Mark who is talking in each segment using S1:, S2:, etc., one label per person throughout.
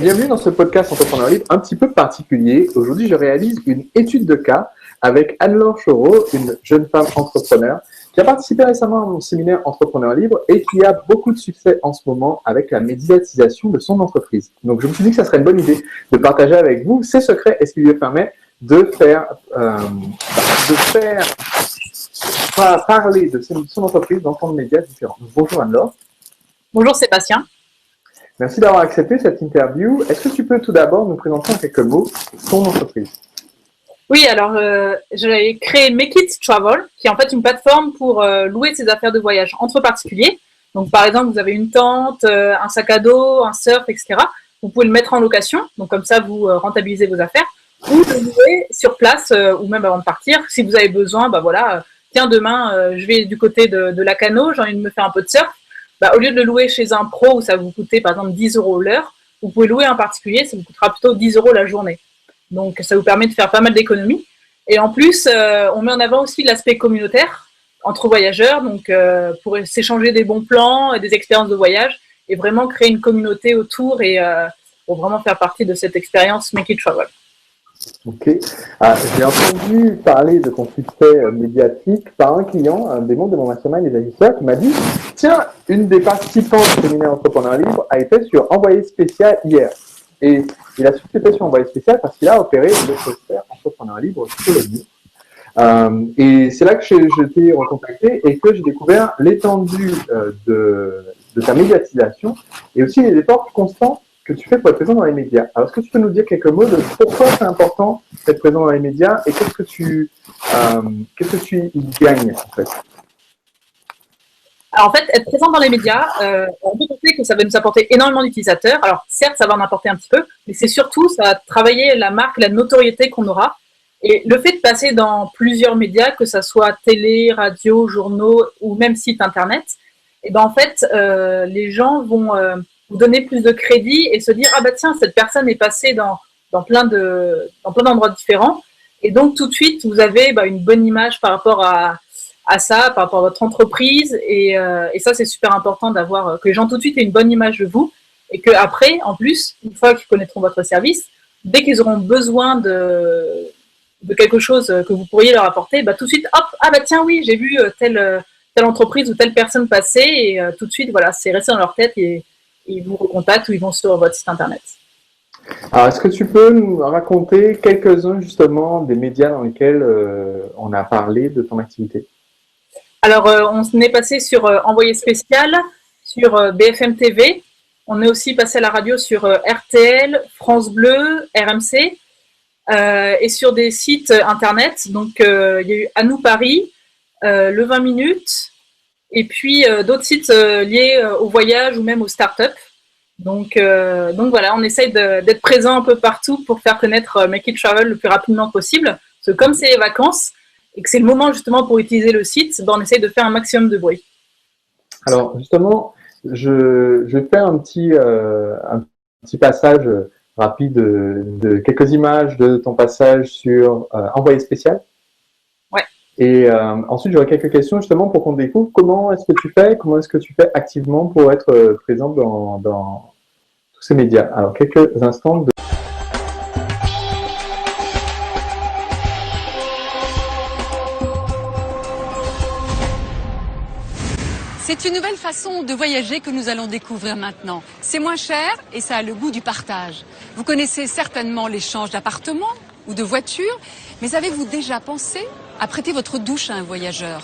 S1: Bienvenue dans ce podcast Entrepreneur Libre un petit peu particulier. Aujourd'hui, je réalise une étude de cas avec Anne-Laure Chaureau, une jeune femme entrepreneur qui a participé récemment à mon séminaire Entrepreneur Libre et qui a beaucoup de succès en ce moment avec la médiatisation de son entreprise. Donc, je me suis dit que ça serait une bonne idée de partager avec vous ses secrets et ce qui lui permet de faire parler de son entreprise dans plein de médias différents. Bonjour Anne-Laure.
S2: Bonjour Sébastien.
S1: Merci d'avoir accepté cette interview. Est-ce que tu peux tout d'abord nous présenter en quelques mots ton entreprise?
S2: Oui, alors j'ai créé Make It Travel, qui est en fait une plateforme pour louer ses affaires de voyage entre particuliers. Donc par exemple, vous avez une tente, un sac à dos, un surf, etc. Vous pouvez le mettre en location, donc comme ça vous rentabilisez vos affaires, ou le louer sur place ou même avant de partir. Si vous avez besoin, bah voilà, tiens demain je vais du côté de Lacanau, j'ai envie de me faire un peu de surf. Bah, au lieu de le louer chez un pro où ça vous coûtait par exemple 10 € l'heure, vous pouvez louer un particulier, ça vous coûtera plutôt 10 € la journée. Donc ça vous permet de faire pas mal d'économies. Et en plus, on met en avant aussi l'aspect communautaire entre voyageurs, donc pour s'échanger des bons plans, des expériences de voyage, et vraiment créer une communauté autour et pour vraiment faire partie de cette expérience Make It Travel.
S1: Ok. J'ai entendu parler de ton succès médiatique par un client, un des membres de mon mastermind, les agisseurs, qui m'a dit « Tiens, une des participantes du séminaire Entrepreneur Libre a été sur Envoyé spécial hier. » Et il a su que c'était sur Envoyé spécial parce qu'il a opéré le poster Entrepreneur Libre sur le mur. Et c'est là que je t'ai recontacté et que j'ai découvert l'étendue de ta médiatisation et aussi les efforts constants que tu fais pour être présent dans les médias. Alors, est-ce que tu peux nous dire quelques mots de pourquoi c'est important d'être présent dans les médias et qu'est-ce que tu y gagnes en fait?
S2: Alors en fait, être présent dans les médias, on peut penser que ça va nous apporter énormément d'utilisateurs. Alors certes, ça va en apporter un petit peu, mais c'est surtout, ça va travailler la marque, la notoriété qu'on aura. Et le fait de passer dans plusieurs médias, que ça soit télé, radio, journaux ou même site internet, et ben en fait, les gens vont vous donner plus de crédit et se dire ah bah tiens, cette personne est passée dans plein d'endroits différents. Et donc tout de suite, vous avez une bonne image par rapport à ça, par rapport à votre entreprise. Et ça, c'est super important d'avoir que les gens tout de suite aient une bonne image de vous et qu'après, en plus, une fois qu'ils connaîtront votre service, dès qu'ils auront besoin de quelque chose que vous pourriez leur apporter, bah, tout de suite, hop, ah bah tiens, oui, j'ai vu telle entreprise ou telle personne passer et tout de suite, voilà, c'est resté dans leur tête et ils vous recontactent ou ils vont sur votre site internet.
S1: Alors, est-ce que tu peux nous raconter quelques-uns justement des médias dans lesquels on a parlé de ton activité?
S2: Alors, on est passé sur Envoyé spécial, sur BFM TV. On est aussi passé à la radio sur RTL, France Bleu, RMC et sur des sites internet. Donc, il y a eu À nous Paris, le 20 minutes et puis d'autres sites liés au voyage ou même aux startups. Donc voilà, on essaye d'être présent un peu partout pour faire connaître Make It Travel le plus rapidement possible. Parce que comme c'est les vacances, et que c'est le moment justement pour utiliser le site, on essaye de faire un maximum de bruit.
S1: Alors justement, je fais un petit passage rapide de quelques images de ton passage sur Envoyé spécial.
S2: Ouais.
S1: Et ensuite, j'aurai quelques questions justement pour qu'on découvre comment est-ce que tu fais activement pour être présente dans tous ces médias. Alors, quelques instants de...
S3: C'est une nouvelle façon de voyager que nous allons découvrir maintenant. C'est moins cher et ça a le goût du partage. Vous connaissez certainement l'échange d'appartements ou de voitures, mais avez-vous déjà pensé à prêter votre douche à un voyageur?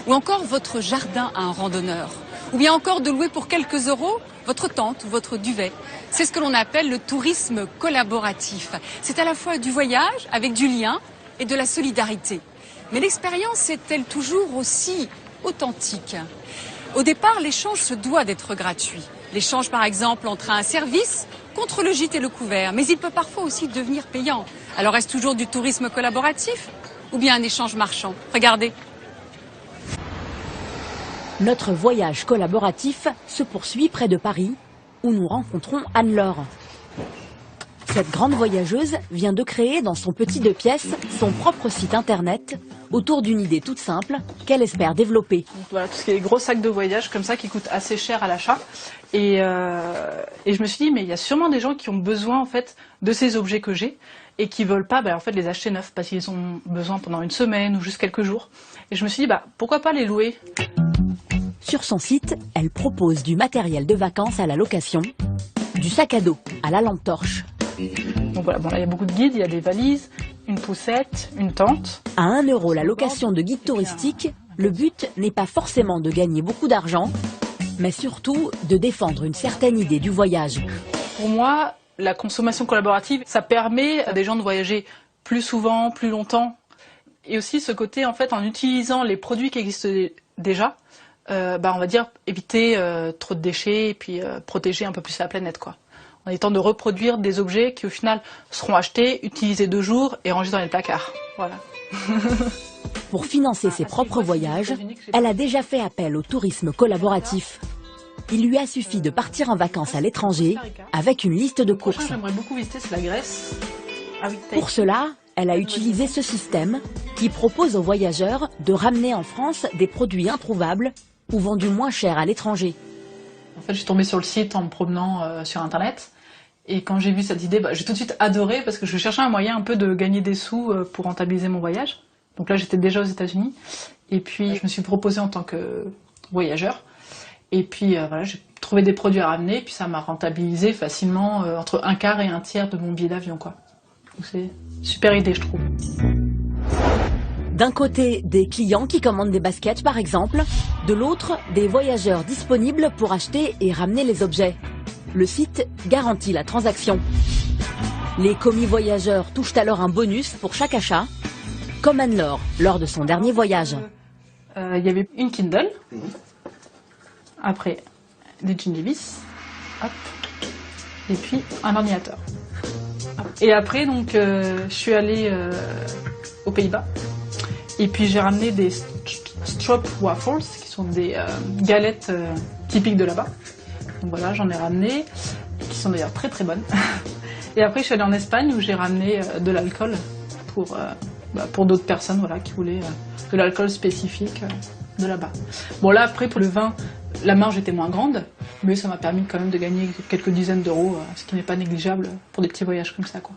S3: Ou encore votre jardin à un randonneur? Ou bien encore de louer pour quelques euros votre tente ou votre duvet? C'est ce que l'on appelle le tourisme collaboratif. C'est à la fois du voyage avec du lien et de la solidarité. Mais l'expérience est-elle toujours aussi authentique? Au départ, l'échange se doit d'être gratuit. L'échange, par exemple, entre un service contre le gîte et le couvert. Mais il peut parfois aussi devenir payant. Alors, est-ce toujours du tourisme collaboratif ou bien un échange marchand? Regardez.
S4: Notre voyage collaboratif se poursuit près de Paris, où nous rencontrons Anne-Laure. Cette grande voyageuse vient de créer dans son petit 2 pièces son propre site internet autour d'une idée toute simple qu'elle espère développer.
S5: Donc voilà, tout ce qui est gros sacs de voyage comme ça qui coûtent assez cher à l'achat. Et je me suis dit, mais il y a sûrement des gens qui ont besoin en fait de ces objets que j'ai et qui veulent pas en fait les acheter neufs parce qu'ils ont besoin pendant une semaine ou juste quelques jours. Et je me suis dit, pourquoi pas les louer?
S4: Sur son site, elle propose du matériel de vacances à la location, du sac à dos à la lampe torche.
S5: Donc voilà, là il y a beaucoup de guides, il y a des valises, une poussette, une tente.
S4: À 1 € la location de guide touristique, le but n'est pas forcément de gagner beaucoup d'argent, mais surtout de défendre une certaine idée du voyage.
S5: Pour moi, la consommation collaborative, ça permet à des gens de voyager plus souvent, plus longtemps. Et aussi ce côté, en fait, en utilisant les produits qui existent déjà, on va dire éviter trop de déchets et puis protéger un peu plus la planète, quoi. En étant de reproduire des objets qui au final seront achetés, utilisés 2 jours et rangés dans les placards. Voilà.
S4: Pour financer ses propres voyages, elle a déjà fait appel au tourisme collaboratif. Il lui a suffi de partir en vacances à l'étranger avec une liste de courses.
S5: J'aimerais beaucoup visiter, c'est la Grèce. Ah oui,
S4: Pour cela, elle a utilisé ce système qui propose aux voyageurs de ramener en France des produits introuvables ou vendus moins cher à l'étranger.
S5: En fait, je suis tombée sur le site en me promenant sur Internet. Et quand j'ai vu cette idée, j'ai tout de suite adoré parce que je cherchais un moyen un peu de gagner des sous pour rentabiliser mon voyage. Donc là, j'étais déjà aux États-Unis. Et puis, je me suis proposée en tant que voyageur. Et puis, j'ai trouvé des produits à ramener. Et puis, ça m'a rentabilisé facilement entre 1/4 et 1/3 de mon billet d'avion, quoi. Donc c'est une super idée, je trouve.
S4: D'un côté, des clients qui commandent des baskets, par exemple. De l'autre, des voyageurs disponibles pour acheter et ramener les objets. Le site garantit la transaction. Les commis voyageurs touchent alors un bonus pour chaque achat, comme Anne-Laure lors de son dernier voyage.
S5: Il y avait une Kindle, après des Gingivis, hop, et puis un ordinateur. Et après, donc, je suis allée aux Pays-Bas, et puis j'ai ramené des strop waffles, qui sont des galettes typiques de là-bas. Donc voilà, j'en ai ramené, qui sont d'ailleurs très très bonnes. Et après, je suis allée en Espagne où j'ai ramené de l'alcool pour d'autres personnes qui voulaient de l'alcool spécifique de là-bas. Bon là, après, pour le vin, la marge était moins grande, mais ça m'a permis quand même de gagner quelques dizaines d'euros, ce qui n'est pas négligeable pour des petits voyages comme ça, quoi.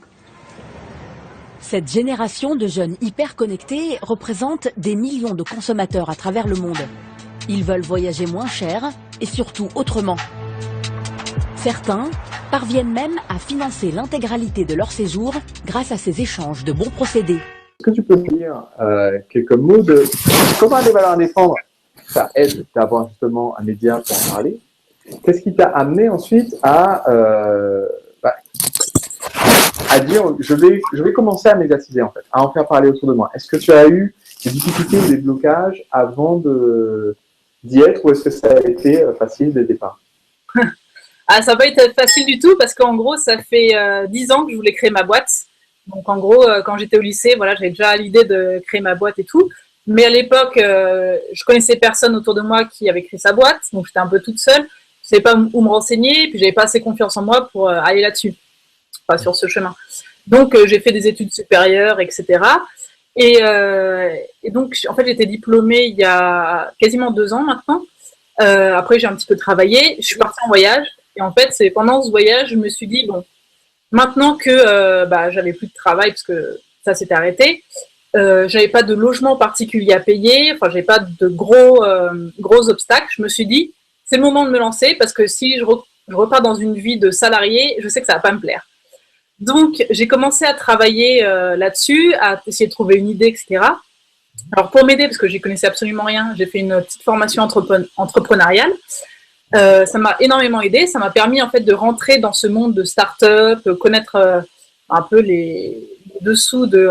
S4: Cette génération de jeunes hyper connectés représente des millions de consommateurs à travers le monde. Ils veulent voyager moins cher et surtout autrement. Certains parviennent même à financer l'intégralité de leur séjour grâce à ces échanges de bons procédés.
S1: Est-ce que tu peux me dire quelques mots de comment des valeurs à défendre? Ça aide d'avoir justement un média pour en parler. Qu'est-ce qui t'a amené ensuite à dire je vais commencer à médiatiser en fait, à en faire parler autour de moi? Est-ce que tu as eu des difficultés ou des blocages avant d'y être, ou est-ce que ça a été facile dès le départ?
S2: Ça n'a pas été facile du tout parce qu'en gros, ça fait 10 ans que je voulais créer ma boîte. Donc en gros, quand j'étais au lycée, j'avais déjà l'idée de créer ma boîte et tout. Mais à l'époque, je connaissais personne autour de moi qui avait créé sa boîte. Donc j'étais un peu toute seule. Je ne savais pas où me renseigner. Puis j'avais pas assez confiance en moi pour aller là-dessus, sur ce chemin. Donc j'ai fait des études supérieures, etc. Et donc en fait, j'ai été diplômée il y a quasiment 2 ans maintenant. Après, j'ai un petit peu travaillé. Je suis partie en voyage. Et en fait, c'est pendant ce voyage, je me suis dit, bon, maintenant que j'avais plus de travail parce que ça s'était arrêté, j'avais pas de logement particulier à payer, j'avais pas de gros obstacles. Je me suis dit, c'est le moment de me lancer parce que si je repars dans une vie de salarié, je sais que ça va pas me plaire. Donc, j'ai commencé à travailler là-dessus, à essayer de trouver une idée, etc. Alors, pour m'aider, parce que j'y connaissais absolument rien, j'ai fait une petite formation entrepreneuriale. Ça m'a énormément aidé. Ça m'a permis en fait de rentrer dans ce monde de start-up, connaître un peu les dessous de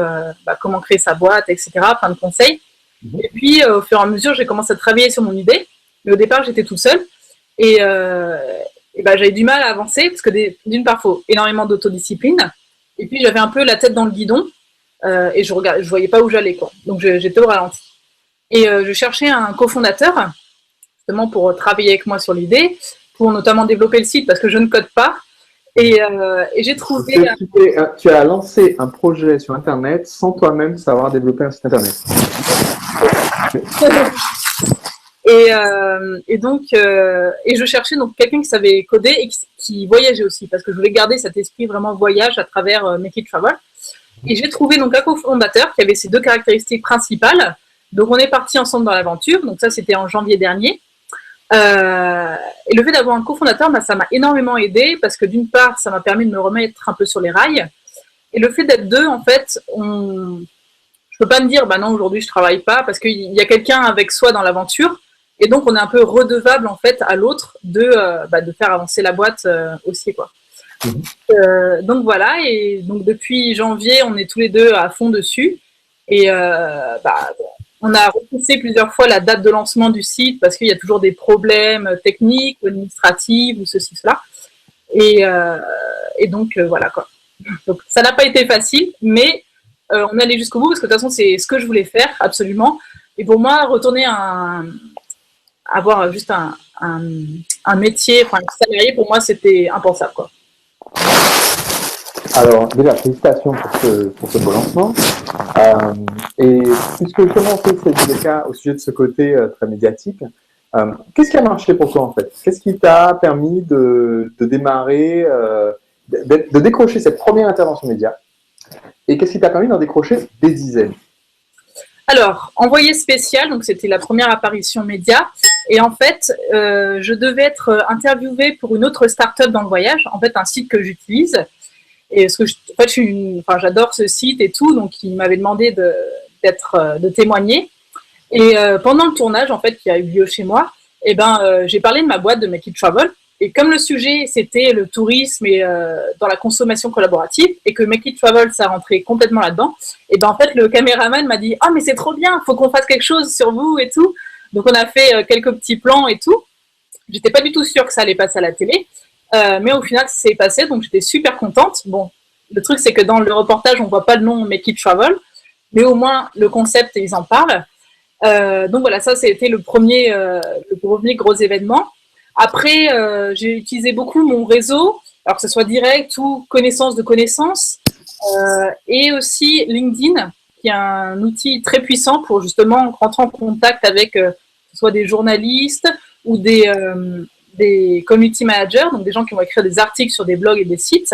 S2: comment créer sa boîte, etc. Plein de conseils. Et puis au fur et à mesure, j'ai commencé à travailler sur mon idée. Mais au départ, j'étais toute seule et j'avais du mal à avancer parce que d'une part, il faut énormément d'autodiscipline. Et puis j'avais un peu la tête dans le guidon et je voyais pas où j'allais, quoi. Donc j'étais au ralenti. Et je cherchais un cofondateur pour travailler avec moi sur l'idée, pour notamment développer le site parce que je ne code pas Et j'ai trouvé...
S1: Tu as lancé un projet sur Internet sans toi-même savoir développer un site Internet.
S2: Et donc, et je cherchais donc quelqu'un qui savait coder et qui voyageait aussi, parce que je voulais garder cet esprit vraiment voyage à travers Make It Travel. Et j'ai trouvé donc un cofondateur qui avait ces deux caractéristiques principales. Donc, on est parti ensemble dans l'aventure. Donc, ça, c'était en janvier dernier. Et le fait d'avoir un cofondateur, ça m'a énormément aidé parce que d'une part, ça m'a permis de me remettre un peu sur les rails. Et le fait d'être deux, en fait, je peux pas me dire, non, aujourd'hui, je travaille pas parce qu'il y a quelqu'un avec soi dans l'aventure. Et donc, on est un peu redevable, en fait, à l'autre de faire avancer la boîte aussi, quoi. Donc, voilà. Et donc, depuis janvier, on est tous les deux à fond dessus. Et on a repoussé plusieurs fois la date de lancement du site parce qu'il y a toujours des problèmes techniques ou administratifs ou ceci, cela. Et donc, voilà, quoi. Donc, ça n'a pas été facile, mais on est allé jusqu'au bout parce que de toute façon, c'est ce que je voulais faire, absolument. Et pour moi, retourner avoir juste un métier, enfin, un salarié, pour moi, c'était impensable, quoi.
S1: Alors, déjà, félicitations pour ce beau lancement. Et puisque justement, c'est le cas au sujet de ce côté très médiatique, qu'est-ce qui a marché pour toi, en fait? Qu'est-ce qui t'a permis de démarrer, de décrocher cette première intervention média? Et qu'est-ce qui t'a permis d'en décrocher des dizaines?
S2: Alors, envoyé spécial, donc c'était la première apparition média. Et en fait, je devais être interviewée pour une autre start-up dans le voyage, en fait, un site que j'utilise. Et parce que j'adore ce site et tout, donc il m'avait demandé de témoigner. Et pendant le tournage, en fait, qui a eu lieu chez moi, j'ai parlé de ma boîte de Make It Travel. Et comme le sujet, c'était le tourisme et dans la consommation collaborative, et que Make It Travel, ça rentrait complètement là-dedans, et en fait, le caméraman m'a dit « Ah, mais c'est trop bien, faut qu'on fasse quelque chose sur vous et tout ». Donc, on a fait quelques petits plans et tout. J'étais pas du tout sûre que ça allait passer à la télé. Mais au final, ça s'est passé, donc j'étais super contente. Bon, le truc, c'est que dans le reportage, on voit pas le nom Make It Travel, mais au moins, le concept, ils en parlent. Donc voilà, ça, c'était le premier gros événement. Après, j'ai utilisé beaucoup mon réseau, alors que ce soit direct ou connaissance de connaissances, et aussi LinkedIn, qui est un outil très puissant pour justement rentrer en contact avec soit des journalistes ou des community managers, donc des gens qui vont écrire des articles sur des blogs et des sites.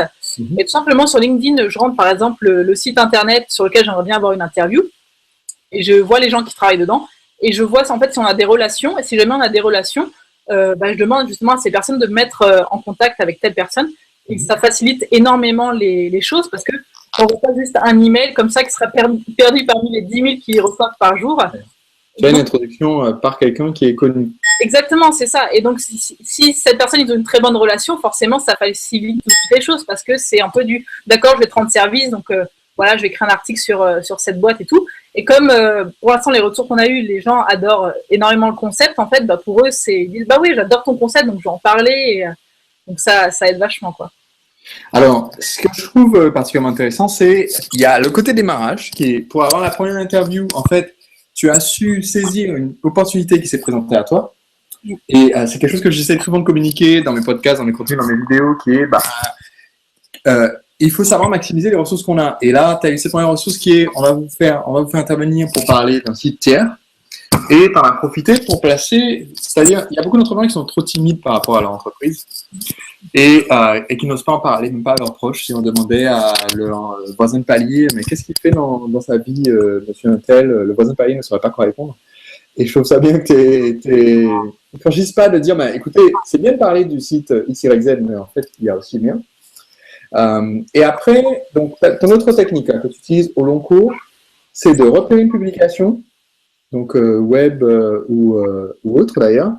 S2: Et tout simplement sur LinkedIn, je rentre par exemple le site internet sur lequel j'aimerais bien avoir une interview, et je vois les gens qui travaillent dedans, et je vois en fait si on a des relations, et si jamais on a des relations, je demande justement à ces personnes de me mettre en contact avec telle personne, et ça facilite énormément les choses, parce que on ne reçoit pas juste un email comme ça qui sera perdu parmi les 10 000 qui reçoivent par jour.
S1: Tu as une introduction par quelqu'un qui est connu.
S2: Exactement, c'est ça. Et donc, si cette personne ils ont une très bonne relation, forcément, ça facilite toutes les choses parce que c'est un peu d'accord, je vais te rendre service, donc voilà, je vais écrire un article sur cette boîte et tout. Et comme pour l'instant, les retours qu'on a eus, les gens adorent énormément le concept, en fait, pour eux, ils disent, oui, j'adore ton concept, donc je vais en parler. Et, donc, ça aide vachement, quoi.
S6: Alors, ce que je trouve particulièrement intéressant, c'est qu'il y a le côté démarrage, qui est pour avoir la première interview, en fait, tu as su saisir une opportunité qui s'est présentée à toi. Et c'est quelque chose que j'essaie souvent de communiquer dans mes podcasts, dans mes contenus, dans mes vidéos, qui est, il faut savoir maximiser les ressources qu'on a. Et là, tu as eu cette première ressource qui est, on va vous faire intervenir pour parler d'un site tiers. Et tu en as profité pour placer, c'est-à-dire, il y a beaucoup d'entrepreneurs qui sont trop timides par rapport à leur entreprise et qui n'osent pas en parler, même pas à leurs proches. Si on demandait à leur voisin de palier, mais qu'est-ce qu'il fait dans sa vie, monsieur Untel, le voisin de palier ne saurait pas quoi répondre. Et je trouve ça bien que tu ne franchis pas de dire, écoutez, c'est bien de parler du site XYZ, mais en fait, il y a aussi le mien. Et après, donc, ton autre technique que tu utilises au long cours, c'est de repérer une publication, donc web ou autre d'ailleurs,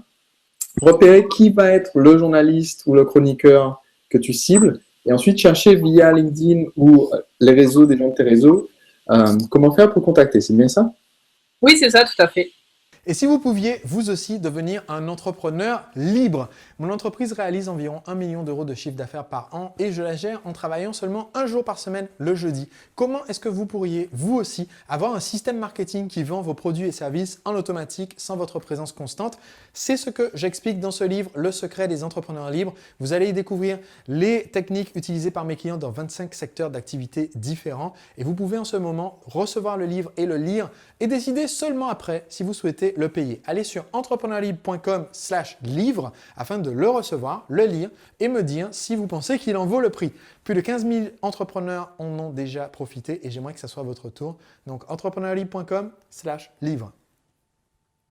S6: repérer qui va être le journaliste ou le chroniqueur que tu cibles, et ensuite chercher via LinkedIn ou les réseaux des gens de tes réseaux, comment faire pour contacter. C'est bien ça?
S2: Oui, c'est ça, tout à fait.
S7: Et si vous pouviez, vous aussi, devenir un entrepreneur libre. Mon entreprise réalise environ 1 million d'euros de chiffre d'affaires par an et je la gère en travaillant seulement un jour par semaine, le jeudi. Comment est-ce que vous pourriez, vous aussi, avoir un système marketing qui vend vos produits et services en automatique sans votre présence constante? C'est ce que j'explique dans ce livre, Le secret des entrepreneurs libres. Vous allez y découvrir les techniques utilisées par mes clients dans 25 secteurs d'activité différents et vous pouvez en ce moment recevoir le livre et le lire et décider seulement après si vous souhaitez le payer. Allez sur entrepreneurlibre.com/livre afin de le recevoir, le lire et me dire si vous pensez qu'il en vaut le prix. Plus de 15 000 entrepreneurs en ont déjà profité et j'aimerais que ça soit votre tour. Donc entrepreneurlibre.com/livre.